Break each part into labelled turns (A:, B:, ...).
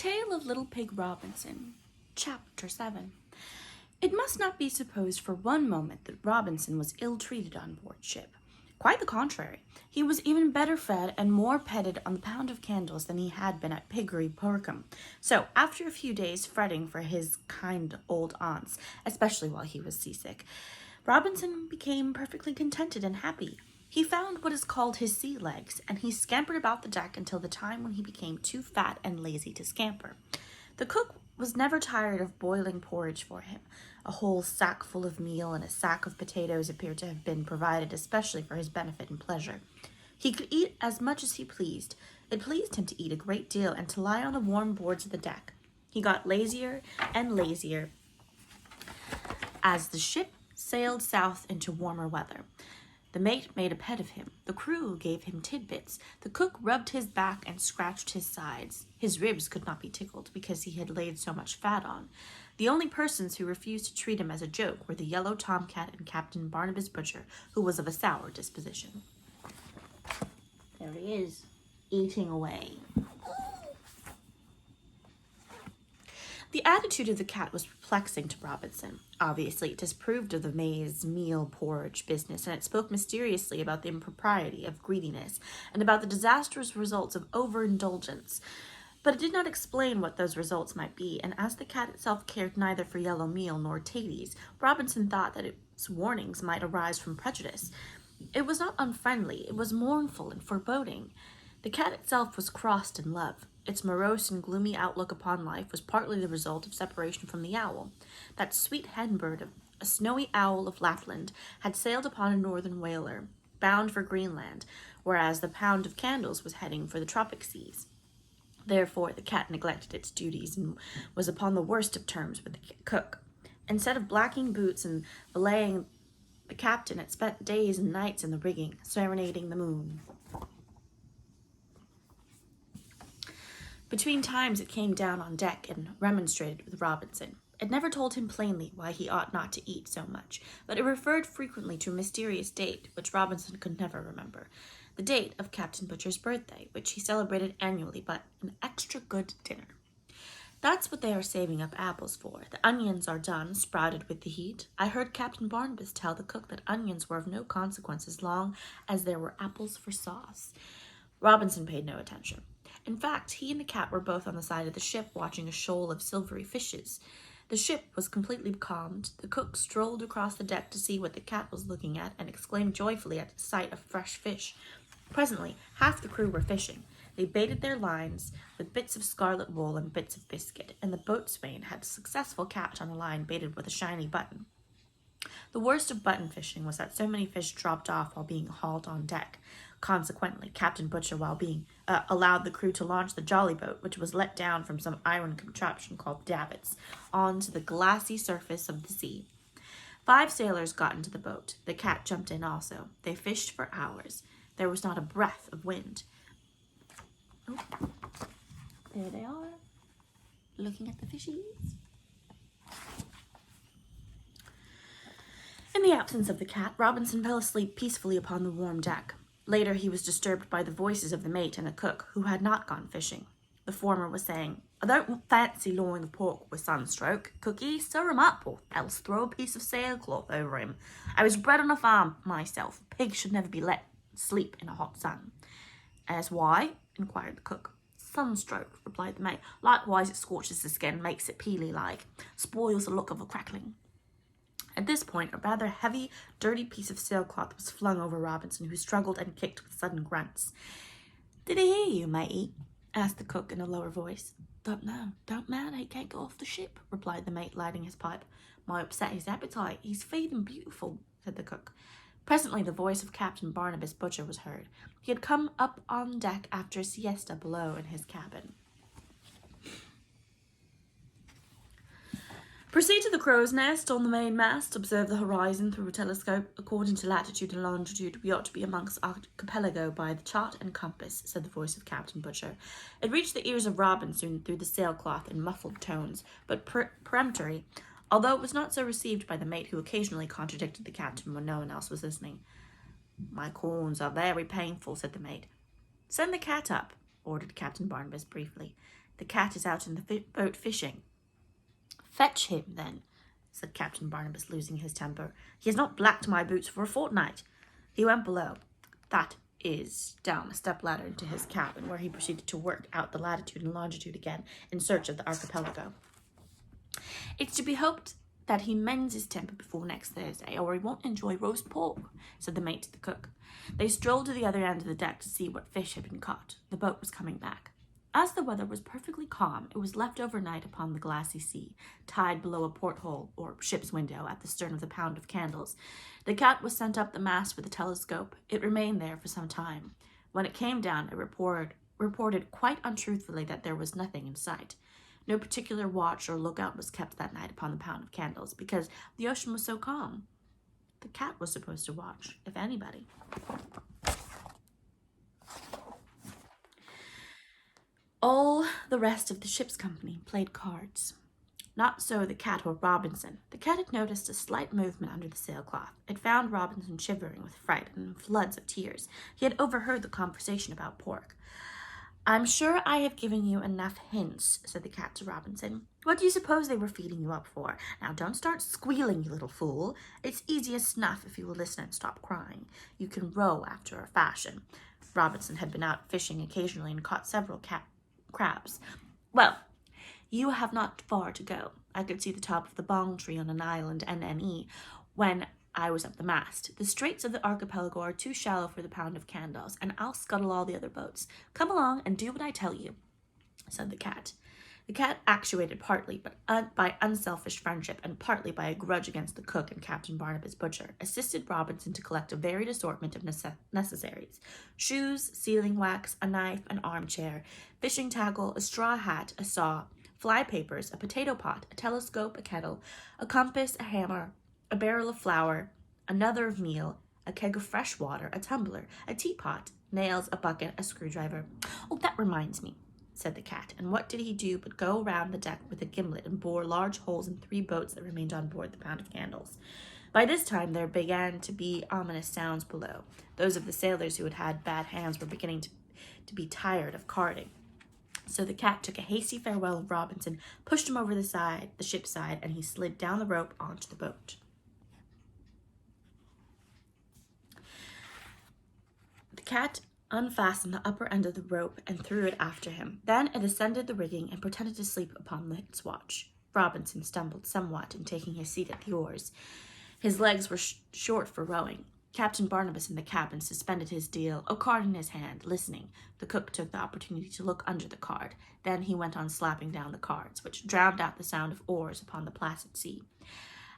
A: Tale of Little Pig Robinson, Chapter 7. It must not be supposed for one moment that Robinson was ill-treated on board ship. Quite the contrary. He was even better fed and more petted on the pound of candles than he had been at Piggery Porcombe. So, after a few days fretting for his kind old aunts, especially while he was seasick, Robinson became perfectly contented and happy. He found what is called his sea legs, and he scampered about the deck until the time when he became too fat and lazy to scamper. The cook was never tired of boiling porridge for him. A whole sack full of meal and a sack of potatoes appeared to have been provided especially for his benefit and pleasure. He could eat as much as he pleased. It pleased him to eat a great deal and to lie on the warm boards of the deck. He got lazier and lazier as the ship sailed south into warmer weather. The mate made a pet of him. The crew gave him tidbits. The cook rubbed his back and scratched his sides. His ribs could not be tickled because he had laid so much fat on. The only persons who refused to treat him as a joke were the yellow tomcat and Captain Barnabas Butcher, who was of a sour disposition. There he is, eating away. The attitude of the cat was perplexing to Robinson. Obviously, it disapproved of the maize meal porridge business, and it spoke mysteriously about the impropriety of greediness and about the disastrous results of overindulgence. But it did not explain what those results might be, and as the cat itself cared neither for yellow meal nor taties, Robinson thought that its warnings might arise from prejudice. It was not unfriendly, it was mournful and foreboding. The cat itself was crossed in love. Its morose and gloomy outlook upon life was partly the result of separation from the owl. That sweet hen bird, a snowy owl of Lapland, had sailed upon a northern whaler, bound for Greenland, whereas the pound of candles was heading for the tropic seas. Therefore, the cat neglected its duties and was upon the worst of terms with the cook. Instead of blacking boots and belaying the captain, it spent days and nights in the rigging, serenading the moon. Between times it came down on deck and remonstrated with Robinson. It never told him plainly why he ought not to eat so much, but it referred frequently to a mysterious date which Robinson could never remember. The date of Captain Butcher's birthday, which he celebrated annually by an extra good dinner. That's what they are saving up apples for. The onions are done, sprouted with the heat. I heard Captain Barnabas tell the cook that onions were of no consequence as long as there were apples for sauce. Robinson paid no attention. In fact, he and the cat were both on the side of the ship watching a shoal of silvery fishes. The ship was completely becalmed. The cook strolled across the deck to see what the cat was looking at and exclaimed joyfully at the sight of fresh fish. Presently, half the crew were fishing. They baited their lines with bits of scarlet wool and bits of biscuit, and the boatswain had a successful catch on a line baited with a shiny button. The worst of button fishing was that so many fish dropped off while being hauled on deck. Consequently, Captain Butcher, while allowed the crew to launch the jolly boat, which was let down from some iron contraption called davits, onto the glassy surface of the sea. 5 sailors got into the boat. The cat jumped in also. They fished for hours. There was not a breath of wind. Oh, there they are, looking at the fishies. In the absence of the cat, Robinson fell asleep peacefully upon the warm deck. Later, he was disturbed by the voices of the mate and the cook, who had not gone fishing. The former was saying, "I don't fancy loin of pork with sunstroke. Cookie, stir him up, or else throw a piece of sailcloth over him. I was bred on a farm myself. Pigs should never be let sleep in a hot sun." "As why?" inquired the cook. "Sunstroke," replied the mate. "Likewise it scorches the skin, makes it peely-like, spoils the look of a crackling." At this point, a rather heavy, dirty piece of sailcloth was flung over Robinson, who struggled and kicked with sudden grunts. "Did he hear you, matey?" asked the cook in a lower voice. Don't know, he can't get off the ship," replied the mate, lighting his pipe. "Might upset his appetite. He's feeding beautiful," said the cook. Presently the voice of Captain Barnabas Butcher was heard. He had come up on deck after a siesta below in his cabin. "Proceed to the crow's nest on the mainmast. Observe the horizon through a telescope. According to latitude and longitude, we ought to be amongst archipelago by the chart and compass," said the voice of Captain Butcher. It reached the ears of Robinson through the sailcloth in muffled tones, but peremptory, although it was not so received by the mate, who occasionally contradicted the captain when no one else was listening. "My corns are very painful," said the mate. "Send the cat up," ordered Captain Barnabas briefly. The cat is out in the boat fishing. Fetch him, then, said Captain Barnabas, losing his temper. He has not blacked my boots for a fortnight. He went below. That is down a step-ladder into his cabin, where he proceeded to work out the latitude and longitude again in search of the archipelago. It's to be hoped that he mends his temper before next Thursday, or he won't enjoy roast pork, said the mate to the cook. They strolled to the other end of the deck to see what fish had been caught. The boat was coming back. As the weather was perfectly calm, it was left overnight upon the glassy sea, tied below a porthole or ship's window at the stern of the Pound of Candles. The cat was sent up the mast with a telescope. It remained there for some time. When it came down, it reported quite untruthfully that there was nothing in sight. No particular watch or lookout was kept that night upon the Pound of Candles, because the ocean was so calm. The cat was supposed to watch, if anybody. All the rest of the ship's company played cards. Not so the cat or Robinson. The cat had noticed a slight movement under the sailcloth. It found Robinson shivering with fright and in floods of tears. He had overheard the conversation about pork. I'm sure I have given you enough hints, said the cat to Robinson. What do you suppose they were feeding you up for? Now don't start squealing, you little fool. It's easy as snuff if you will listen and stop crying. You can row after a fashion. Robinson had been out fishing occasionally and caught several crabs. Well, you have not far to go. I could see the top of the bong tree on an island NNE when I was up the mast. The straits of the archipelago are too shallow for the Pound of Candles, and I'll scuttle all the other boats. Come along and do what I tell you, said the cat. The cat, actuated partly by unselfish friendship and partly by a grudge against the cook and Captain Barnabas butcher, assisted Robinson to collect a varied assortment of necessaries: shoes, sealing wax, a knife, an armchair, fishing tackle, a straw hat, a saw, fly papers, a potato pot, a telescope, a kettle, a compass, a hammer, a barrel of flour, another of meal, a keg of fresh water, a tumbler, a teapot, nails, a bucket, a screwdriver. Oh, that reminds me, said the cat, and what did he do but go round the deck with a gimlet and bore large holes in 3 boats that remained on board the Pound of Candles. By this time there began to be ominous sounds below. Those of the sailors who had had bad hands were beginning to be tired of carding. So the cat took a hasty farewell of Robinson, pushed him over the ship's side, and he slid down the rope onto the boat. The cat unfastened the upper end of the rope and threw it after him. Then it ascended the rigging and pretended to sleep upon its watch. Robinson stumbled somewhat in taking his seat at the oars. His legs were short for rowing. Captain Barnabas in the cabin suspended his deal, a card in his hand, listening. The cook took the opportunity to look under the card. Then he went on slapping down the cards, which drowned out the sound of oars upon the placid sea.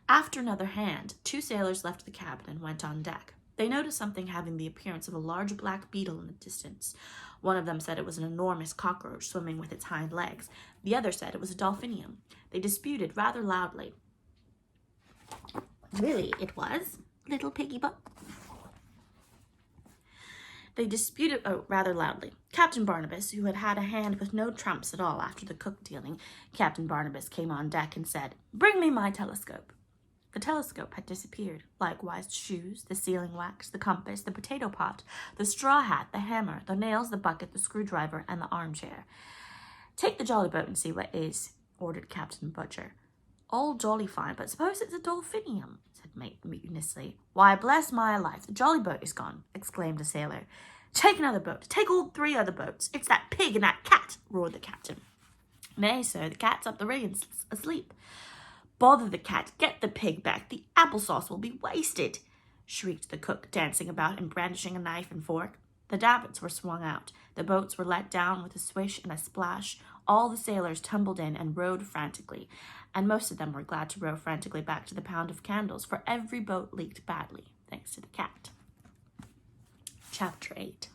A: After another hand, 2 sailors left the cabin and went on deck. They noticed something having the appearance of a large black beetle in the distance. One of them said it was an enormous cockroach swimming with its hind legs. The other said it was a dolphinium. They disputed rather loudly. Really, it was, little piggy butt. They disputed rather loudly. Captain Barnabas, who had had a hand with no trumps at all after the cook dealing, Captain Barnabas came on deck and said, "Bring me my telescope." The telescope had disappeared, likewise the shoes, the sealing wax, the compass, the potato pot, the straw hat, the hammer, the nails, the bucket, the screwdriver, and the armchair. "Take the jolly boat and see what is," ordered Captain Butcher. "All jolly fine, but suppose it's a dolphinium," said mate mutinously. "Why, bless my life, the jolly boat is gone," exclaimed a sailor. "Take another boat. Take all 3 other boats. It's that pig and that cat," roared the captain. "Nay, sir, the cat's up the rigging asleep." "Bother the cat. Get the pig back. The applesauce will be wasted," shrieked the cook, dancing about and brandishing a knife and fork. The davits were swung out. The boats were let down with a swish and a splash. All the sailors tumbled in and rowed frantically, and most of them were glad to row frantically back to the Pound of Candles, for every boat leaked badly, thanks to the cat. Chapter 8.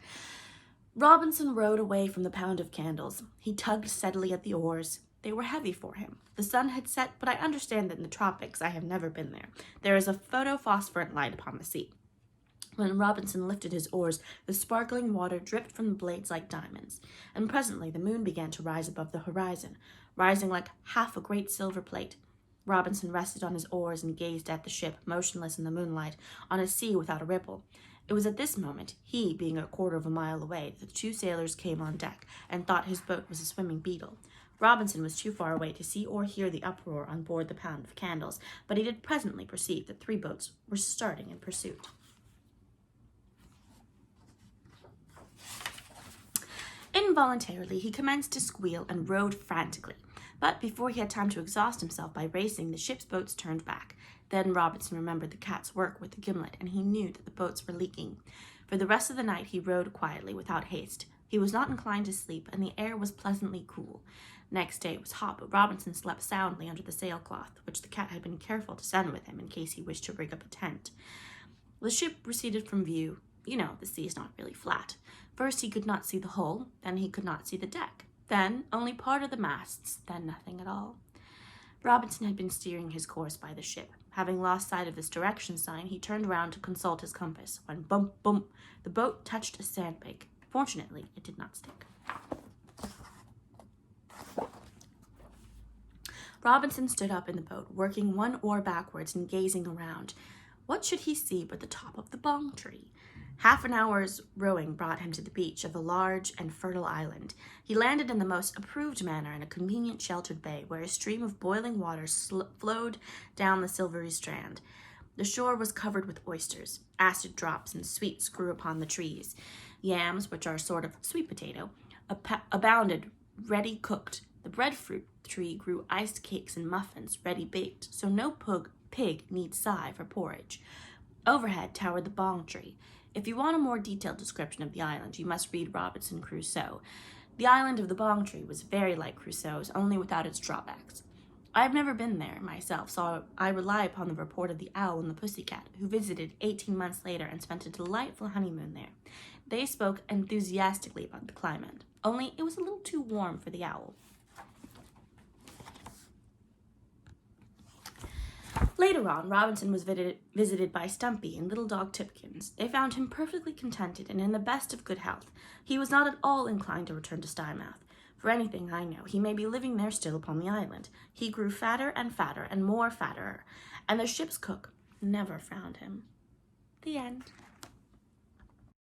A: Robinson rowed away from the Pound of Candles. He tugged steadily at the oars. They were heavy for him. The sun had set, but I understand that in the tropics, I have never been there is a photophosphorant light upon the sea. When Robinson lifted his oars, the sparkling water dripped from the blades like diamonds, and presently the moon began to rise above the horizon, rising like half a great silver plate. Robinson rested on his oars and gazed at the ship, motionless in the moonlight, on a sea without a ripple. It was at this moment, he being a quarter of a mile away, that the two sailors came on deck and thought his boat was a swimming beetle. Robinson was too far away to see or hear the uproar on board the Pound of Candles, but he did presently perceive that 3 boats were starting in pursuit. Involuntarily, he commenced to squeal and rowed frantically. But before he had time to exhaust himself by racing, the ship's boats turned back. Then Robinson remembered the cat's work with the gimlet, and he knew that the boats were leaking. For the rest of the night he rowed quietly, without haste. He was not inclined to sleep, and the air was pleasantly cool. Next day it was hot, but Robinson slept soundly under the sailcloth, which the cat had been careful to send with him in case he wished to rig up a tent. The ship receded from view. You know, the sea is not really flat. First he could not see the hull, then he could not see the deck, then only part of the masts, then nothing at all. Robinson had been steering his course by the ship. Having lost sight of this direction sign, he turned round to consult his compass, when bump, bump, the boat touched a sandbank. Fortunately, it did not stick. Robinson stood up in the boat, working one oar backwards and gazing around. What should he see but the top of the bong tree? Half an hour's rowing brought him to the beach of a large and fertile island. He landed in the most approved manner in a convenient sheltered bay, where a stream of boiling water flowed down the silvery strand. The shore was covered with oysters. Acid drops and sweets grew upon the trees. Yams, which are a sort of sweet potato, abounded, ready cooked. The breadfruit tree grew iced cakes and muffins, ready baked, so no pig need sigh for porridge. Overhead towered the bong tree. If you want a more detailed description of the island, you must read Robinson Crusoe. The island of the bong tree was very like Crusoe's, only without its drawbacks. I have never been there myself, so I rely upon the report of the owl and the pussycat, who visited 18 months later and spent a delightful honeymoon there. They spoke enthusiastically about the climate, only it was a little too warm for the owl. Later on, Robinson was visited by Stumpy and little dog Tipkins. They found him perfectly contented and in the best of good health. He was not at all inclined to return to Steinmouth. For anything I know, he may be living there still upon the island. He grew fatter and more fatterer, and the ship's cook never found him. The end.